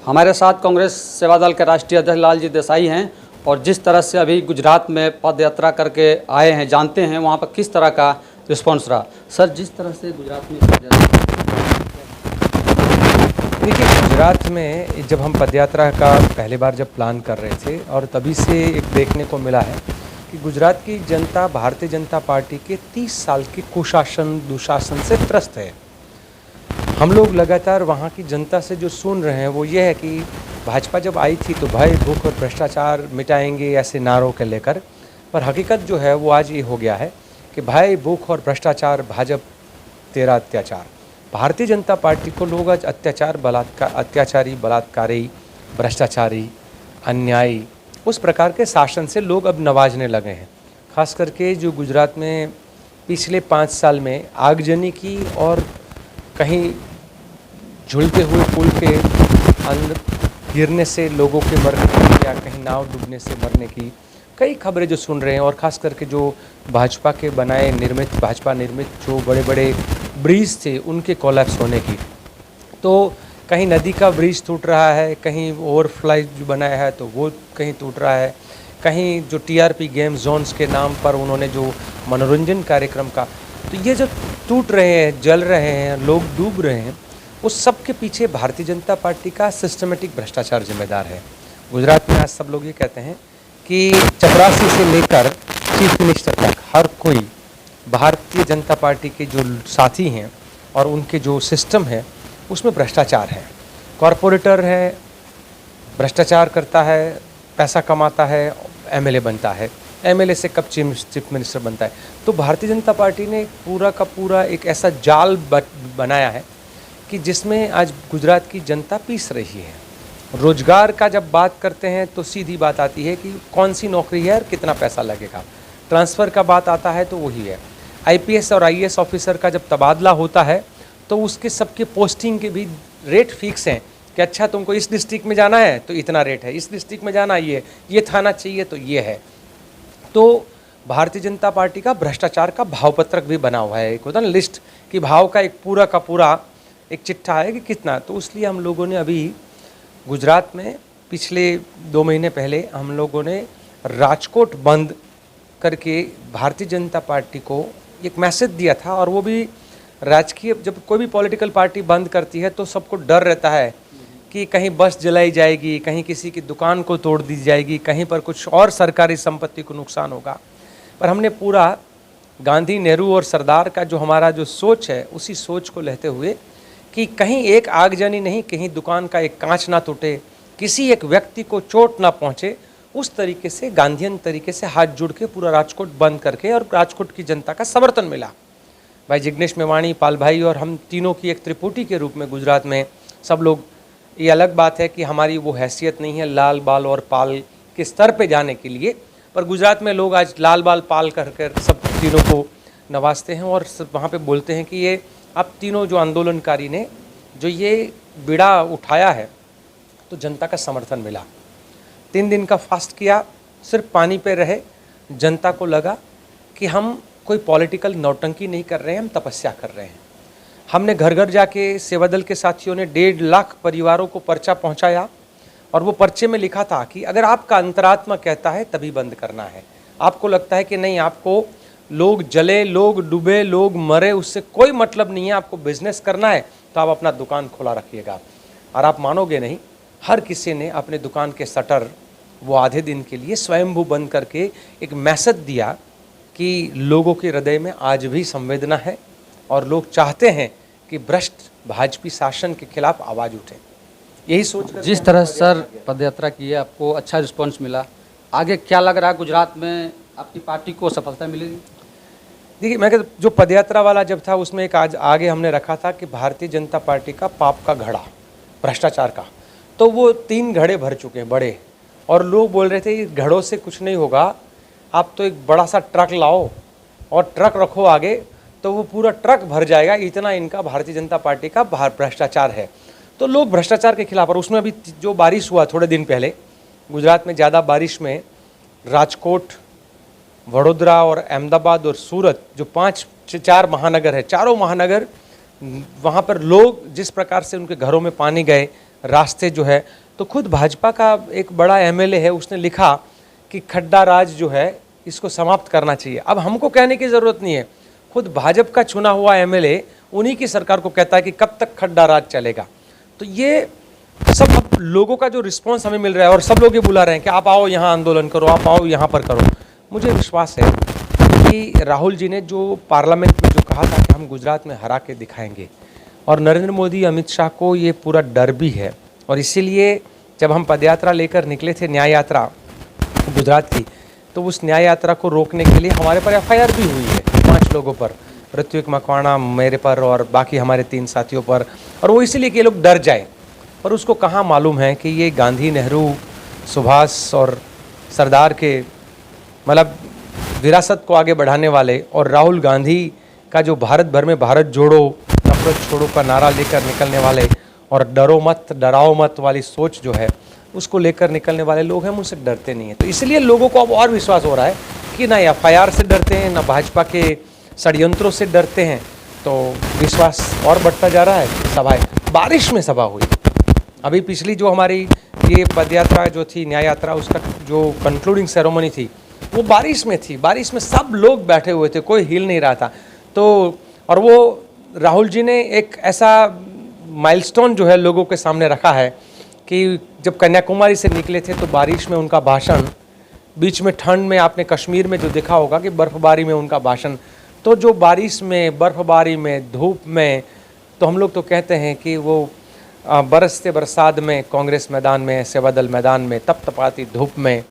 हमारे साथ कांग्रेस सेवा दल के राष्ट्रीय अध्यक्ष लालजी देसाई हैं और जिस तरह से अभी गुजरात में पद यात्रा करके आए हैं, जानते हैं वहाँ पर किस तरह का रिस्पांस रहा। सर, जिस तरह से गुजरात में देखिए, गुजरात में जब हम पदयात्रा का पहली बार जब प्लान कर रहे थे और तभी से एक देखने को मिला है कि गुजरात की जनता भारतीय जनता पार्टी के 30 साल के कुशासन दुशासन से त्रस्त है। हम लोग लगातार वहाँ की जनता से जो सुन रहे हैं वो ये है कि भाजपा जब आई थी तो भय भूख और भ्रष्टाचार मिटाएंगे ऐसे नारों के लेकर, पर हकीकत जो है वो आज ये हो गया है कि भय भूख और भ्रष्टाचार भाजपा तेरा अत्याचार। भारतीय जनता पार्टी को लोग आज अत्याचारी, बलात्कारी, भ्रष्टाचारी, अन्यायी उस प्रकार के शासन से लोग अब नवाजने लगे हैं। खास करके जो गुजरात में पिछले 5 साल में आगजनी की और कहीं झूलते हुए पुल के अंदर गिरने से लोगों के मरने की या कहीं नाव डूबने से मरने की कई खबरें जो सुन रहे हैं, और ख़ास करके जो भाजपा के भाजपा निर्मित जो बड़े बड़े ब्रिज थे उनके कोलैप्स होने की, तो कहीं नदी का ब्रिज टूट रहा है, कहीं ओवरफ्लाई जो बनाया है तो वो कहीं टूट रहा है, कहीं जो टीआरपी गेम जोन्स के नाम पर उन्होंने जो मनोरंजन कार्यक्रम का, तो ये जो टूट रहे हैं, जल रहे हैं, लोग डूब रहे हैं, उस सब के पीछे भारतीय जनता पार्टी का सिस्टमेटिक भ्रष्टाचार जिम्मेदार है। गुजरात में आज सब लोग ये कहते हैं कि चपरासी से लेकर चीफ मिनिस्टर तक हर कोई भारतीय जनता पार्टी के जो साथी हैं और उनके जो सिस्टम है उसमें भ्रष्टाचार है। कॉरपोरेटर है, भ्रष्टाचार करता है, पैसा कमाता है, एमएलए बनता है, एमएलए से कब चीफ मिनिस्टर बनता है। तो भारतीय जनता पार्टी ने पूरा का पूरा एक ऐसा जाल बनाया है कि जिसमें आज गुजरात की जनता पीस रही है। रोजगार का जब बात करते हैं तो सीधी बात आती है कि कौन सी नौकरी है और कितना पैसा लगेगा। ट्रांसफ़र का बात आता है तो वही है। आईपीएस और आईएएस ऑफिसर का जब तबादला होता है तो उसके सबके पोस्टिंग के भी रेट फिक्स हैं कि अच्छा तुमको इस डिस्ट्रिक्ट में जाना है तो इतना रेट है, इस डिस्ट्रिक्ट में जाना ये थाना चाहिए तो ये है। तो भारतीय जनता पार्टी का भ्रष्टाचार का भावपत्रक भी बना हुआ है, एक होता ना लिस्ट कि भाव का एक पूरा का पूरा एक चिट्ठा है कि कितना। तो इसलिए हम लोगों ने अभी गुजरात में पिछले 2 महीने पहले हम लोगों ने राजकोट बंद करके भारतीय जनता पार्टी को एक मैसेज दिया था। और वो भी राजकीय, जब कोई भी पॉलिटिकल पार्टी बंद करती है तो सबको डर रहता है कि कहीं बस जलाई जाएगी, कहीं किसी की दुकान को तोड़ दी जाएगी, कहीं पर कुछ और सरकारी संपत्ति को नुकसान होगा। पर हमने पूरा गांधी, नेहरू और सरदार का जो हमारा जो सोच है उसी सोच को लेते हुए कि कहीं एक आगजनी नहीं, कहीं दुकान का एक कांच ना टूटे, किसी एक व्यक्ति को चोट ना पहुंचे, उस तरीके से गांधीयन तरीके से हाथ जोड़ के पूरा राजकोट बंद करके, और राजकोट की जनता का समर्थन मिला। भाई जिग्नेश मेवाणी, पाल भाई और हम तीनों की एक त्रिपुटी के रूप में गुजरात में सब लोग, ये अलग बात है कि हमारी वो हैसियत नहीं है लाल, बाल और पाल के स्तर पे जाने के लिए, पर गुजरात में लोग आज लाल, बाल, पाल कर सब तीनों को नवाजते हैं और वहाँ पे बोलते हैं कि ये आप तीनों जो आंदोलनकारी ने जो ये बीड़ा उठाया है तो जनता का समर्थन मिला। 3 दिन का फास्ट किया, सिर्फ पानी पे रहे। जनता को लगा कि हम कोई पॉलिटिकल नौटंकी नहीं कर रहे हैं, हम तपस्या कर रहे हैं। हमने घर घर जाके सेवादल के साथियों ने 1.5 लाख परिवारों को पर्चा पहुंचाया और वो पर्चे में लिखा था कि अगर आपका अंतरात्मा कहता है तभी बंद करना है। आपको लगता है कि नहीं, आपको लोग जले, लोग डूबे, लोग मरे, उससे कोई मतलब नहीं है, आपको बिजनेस करना है तो आप अपना दुकान खुला रखिएगा। और आप मानोगे नहीं, हर किसी ने अपने दुकान के शटर वो आधे दिन के लिए स्वयंभू बंद करके एक मैसेज दिया कि लोगों के हृदय में आज भी संवेदना है और लोग चाहते हैं कि भ्रष्ट भाजपा शासन के खिलाफ आवाज़ उठे। यही सोच कर जिस तरह सर पदयात्रा की है, आपको अच्छा रिस्पांस मिला, आगे क्या लग रहा है गुजरात में आपकी पार्टी को सफलता मिलेगी? देखिए, मैं कहता जो पदयात्रा वाला जब था उसमें एक आज आगे हमने रखा था कि भारतीय जनता पार्टी का पाप का घड़ा, भ्रष्टाचार का, तो वो 3 घड़े भर चुके हैं बड़े, और लोग बोल रहे थे इस घड़ों से कुछ नहीं होगा, आप तो एक बड़ा सा ट्रक लाओ और ट्रक रखो आगे तो वो पूरा ट्रक भर जाएगा, इतना इनका भारतीय जनता पार्टी का भ्रष्टाचार है। तो लोग भ्रष्टाचार के खिलाफ, और उसमें अभी जो बारिश हुआ थोड़े दिन पहले गुजरात में, ज़्यादा बारिश में राजकोट, वडोदरा और अहमदाबाद और सूरत जो 5-4 महानगर है, चारों महानगर, वहाँ पर लोग जिस प्रकार से उनके घरों में पानी गए, रास्ते जो है, तो खुद भाजपा का एक बड़ा एमएलए है, उसने लिखा कि खड्डा राज जो है इसको समाप्त करना चाहिए। अब हमको कहने की ज़रूरत नहीं है, खुद भाजपा का चुना हुआ एमएलए उन्हीं की सरकार को कहता है कि कब तक खड्डा राज चलेगा। तो ये सब अब लोगों का जो रिस्पांस हमें मिल रहा है और सब लोग ये बुला रहे हैं कि आप आओ यहाँ आंदोलन करो, आप आओ यहाँ पर करो। मुझे विश्वास है कि राहुल जी ने जो पार्लियामेंट में जो कहा था कि हम गुजरात में हरा के दिखाएंगे, और नरेंद्र मोदी अमित शाह को ये पूरा डर भी है, और इसीलिए जब हम पदयात्रा लेकर निकले थे न्याय यात्रा गुजरात की, तो उस न्याय यात्रा को रोकने के लिए हमारे पर एफआईआर भी हुई है 5 लोगों पर, ऋत्विक मकवाणा, मेरे पर और बाकी हमारे 3 साथियों पर। और वो इसीलिए कि ये लोग डर जाए, पर उसको कहाँ मालूम है कि ये गांधी, नेहरू, सुभाष और सरदार के मतलब विरासत को आगे बढ़ाने वाले, और राहुल गांधी का जो भारत भर में भारत जोड़ो नफरत छोड़ो का नारा लेकर निकलने वाले, और डरो मत डराओ मत वाली सोच जो है उसको लेकर निकलने वाले लोग हैं, उनसे डरते नहीं हैं। तो इसलिए लोगों को अब और विश्वास हो रहा है कि ना एफआईआर से डरते हैं, ना भाजपा के षड्यंत्रों से डरते हैं। तो विश्वास और बढ़ता जा रहा है। सभाएं, बारिश में सभा हुई अभी पिछली, जो हमारी ये पदयात्रा जो थी न्याय यात्रा, उसका जो कंक्लूडिंग सेरेमनी थी वो बारिश में थी। बारिश में सब लोग बैठे हुए थे, कोई हिल नहीं रहा था। तो और वो राहुल जी ने एक ऐसा माइलस्टोन जो है लोगों के सामने रखा है कि जब कन्याकुमारी से निकले थे तो बारिश में उनका भाषण, बीच में ठंड में आपने कश्मीर में जो देखा होगा कि बर्फबारी में उनका भाषण, तो जो बारिश में, बर्फबारी में, धूप में, तो हम लोग तो कहते हैं कि वो बरसते बरसात में कांग्रेस मैदान में, सेवादल मैदान में, तपतपाती धूप में